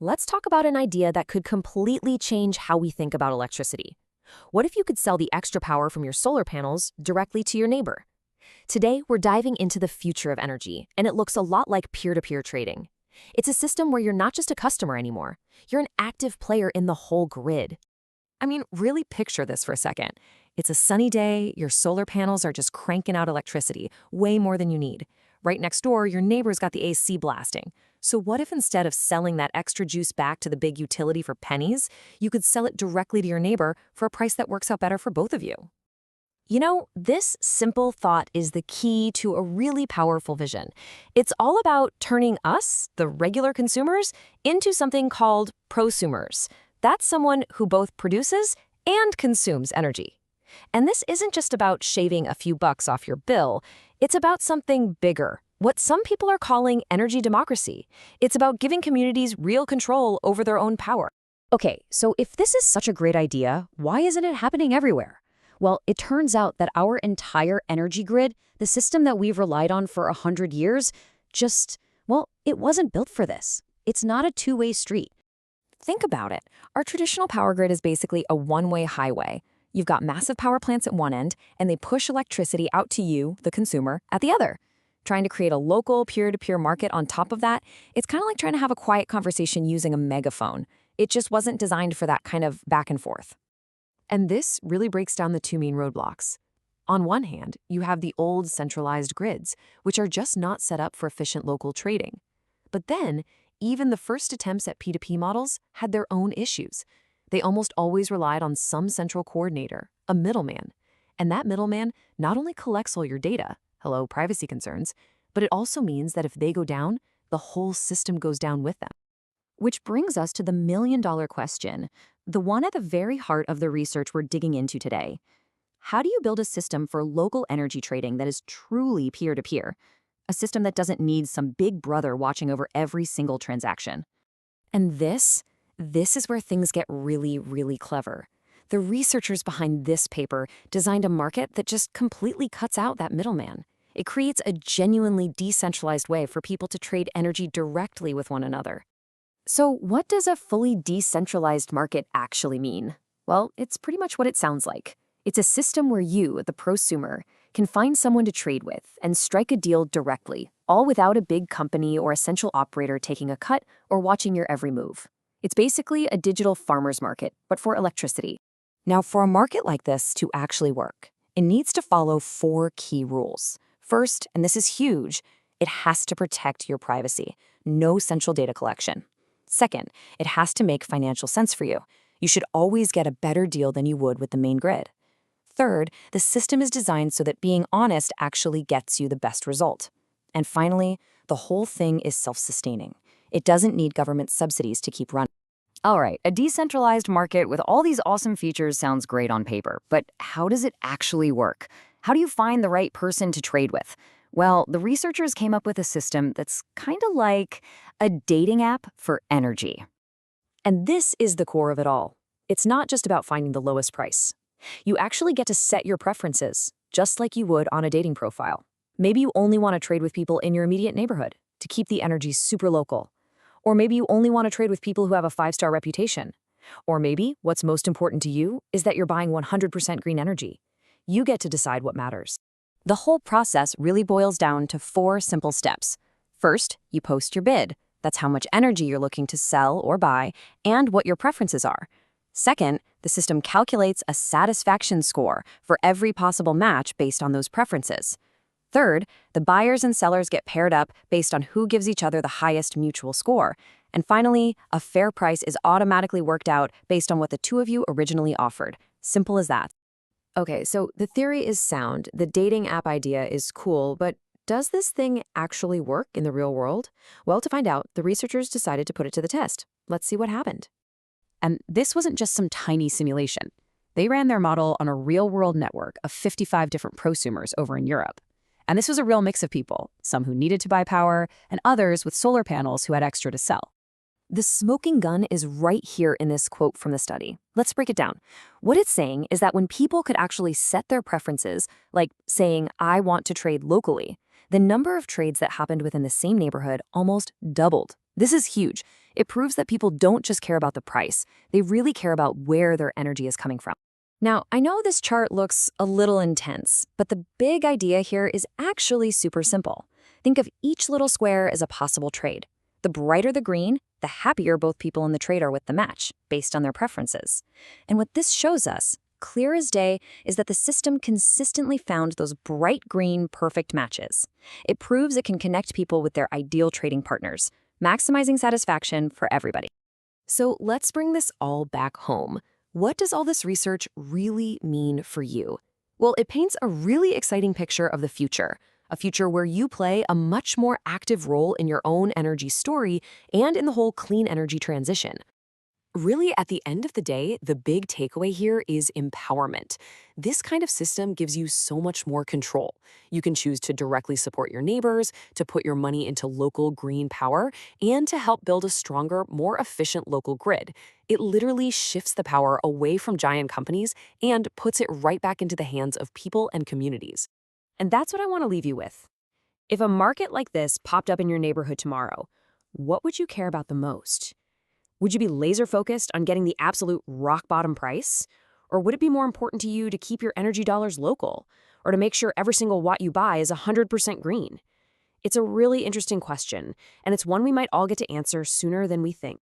let's talk about an idea that could completely change how we think about electricity. What if you could sell the extra power from your solar panels directly to your neighbor? Today, we're diving into the future of energy, and it looks a lot like peer-to-peer trading. It's a system where you're not just a customer anymore. You're an active player in the whole grid. I mean, really picture this for a second. It's a sunny day, your solar panels are just cranking out electricity, way more than you need. Right next door, your neighbor's got the AC blasting. So what if instead of selling that extra juice back to the big utility for pennies, you could sell it directly to your neighbor for a price that works out better for both of you? You know, this simple thought is the key to a really powerful vision. It's all about turning us, the regular consumers, into something called prosumers. That's someone who both produces and consumes energy. And this isn't just about shaving a few bucks off your bill. It's about something bigger, what some people are calling energy democracy. It's about giving communities real control over their own power. Okay, so if this is such a great idea, why isn't it happening everywhere? Well, it turns out that our entire energy grid, the system that we've relied on for 100 years, it wasn't built for this. It's not a two-way street. Think about it. Our traditional power grid is basically a one-way highway. You've got massive power plants at one end, and they push electricity out to you, the consumer, at the other. Trying to create a local peer-to-peer market on top of that, it's kind of like trying to have a quiet conversation using a megaphone. It just wasn't designed for that kind of back and forth. And this really breaks down the two main roadblocks. On one hand, you have the old centralized grids, which are just not set up for efficient local trading. But then, even the first attempts at P2P models had their own issues. They almost always relied on some central coordinator, a middleman. And that middleman not only collects all your data, hello, privacy concerns, but it also means that if they go down, the whole system goes down with them. Which brings us to the million-dollar question, the one at the very heart of the research we're digging into today. How do you build a system for local energy trading that is truly peer-to-peer? A system that doesn't need some big brother watching over every single transaction. And this is where things get really, really clever. The researchers behind this paper designed a market that just completely cuts out that middleman. It creates a genuinely decentralized way for people to trade energy directly with one another. So what does a fully decentralized market actually mean? Well, it's pretty much what it sounds like. It's a system where you, the prosumer, can find someone to trade with and strike a deal directly, all without a big company or a central operator taking a cut or watching your every move. It's basically a digital farmer's market, but for electricity. Now, for a market like this to actually work, it needs to follow 4 key rules. First, and this is huge, it has to protect your privacy. No central data collection. Second, it has to make financial sense for you. You should always get a better deal than you would with the main grid. Third, the system is designed so that being honest actually gets you the best result. And finally, the whole thing is self-sustaining. It doesn't need government subsidies to keep running. All right, a decentralized market with all these awesome features sounds great on paper, but how does it actually work? How do you find the right person to trade with? Well, the researchers came up with a system that's kind of like a dating app for energy. And this is the core of it all. It's not just about finding the lowest price. You actually get to set your preferences, just like you would on a dating profile. Maybe you only want to trade with people in your immediate neighborhood to keep the energy super local. Or maybe you only want to trade with people who have a 5-star reputation. Or maybe what's most important to you is that you're buying 100% green energy. You get to decide what matters. The whole process really boils down to 4 simple steps. First, you post your bid. That's how much energy you're looking to sell or buy and what your preferences are. Second, the system calculates a satisfaction score for every possible match based on those preferences. Third, the buyers and sellers get paired up based on who gives each other the highest mutual score. And finally, a fair price is automatically worked out based on what the two of you originally offered. Simple as that. Okay, so the theory is sound, the dating app idea is cool, but does this thing actually work in the real world? Well, to find out, the researchers decided to put it to the test. Let's see what happened. And this wasn't just some tiny simulation. They ran their model on a real-world network of 55 different prosumers over in Europe. And this was a real mix of people, some who needed to buy power, and others with solar panels who had extra to sell. The smoking gun is right here in this quote from the study. Let's break it down. What it's saying is that when people could actually set their preferences, like saying, I want to trade locally, the number of trades that happened within the same neighborhood almost doubled. This is huge. It proves that people don't just care about the price, they really care about where their energy is coming from. Now, I know this chart looks a little intense, but the big idea here is actually super simple. Think of each little square as a possible trade. The brighter the green, the happier both people in the trade are with the match, based on their preferences. And what this shows us, clear as day, is that the system consistently found those bright green perfect matches. It proves it can connect people with their ideal trading partners, maximizing satisfaction for everybody. So let's bring this all back home. What does all this research really mean for you? Well, it paints a really exciting picture of the future, a future where you play a much more active role in your own energy story and in the whole clean energy transition. Really, at the end of the day, the big takeaway here is empowerment. This kind of system gives you so much more control. You can choose to directly support your neighbors, to put your money into local green power, and to help build a stronger, more efficient local grid. It literally shifts the power away from giant companies and puts it right back into the hands of people and communities. And that's what I want to leave you with. If a market like this popped up in your neighborhood tomorrow, what would you care about the most? Would you be laser focused on getting the absolute rock bottom price? Or would it be more important to you to keep your energy dollars local? Or to make sure every single watt you buy is 100% green? It's a really interesting question, and it's one we might all get to answer sooner than we think.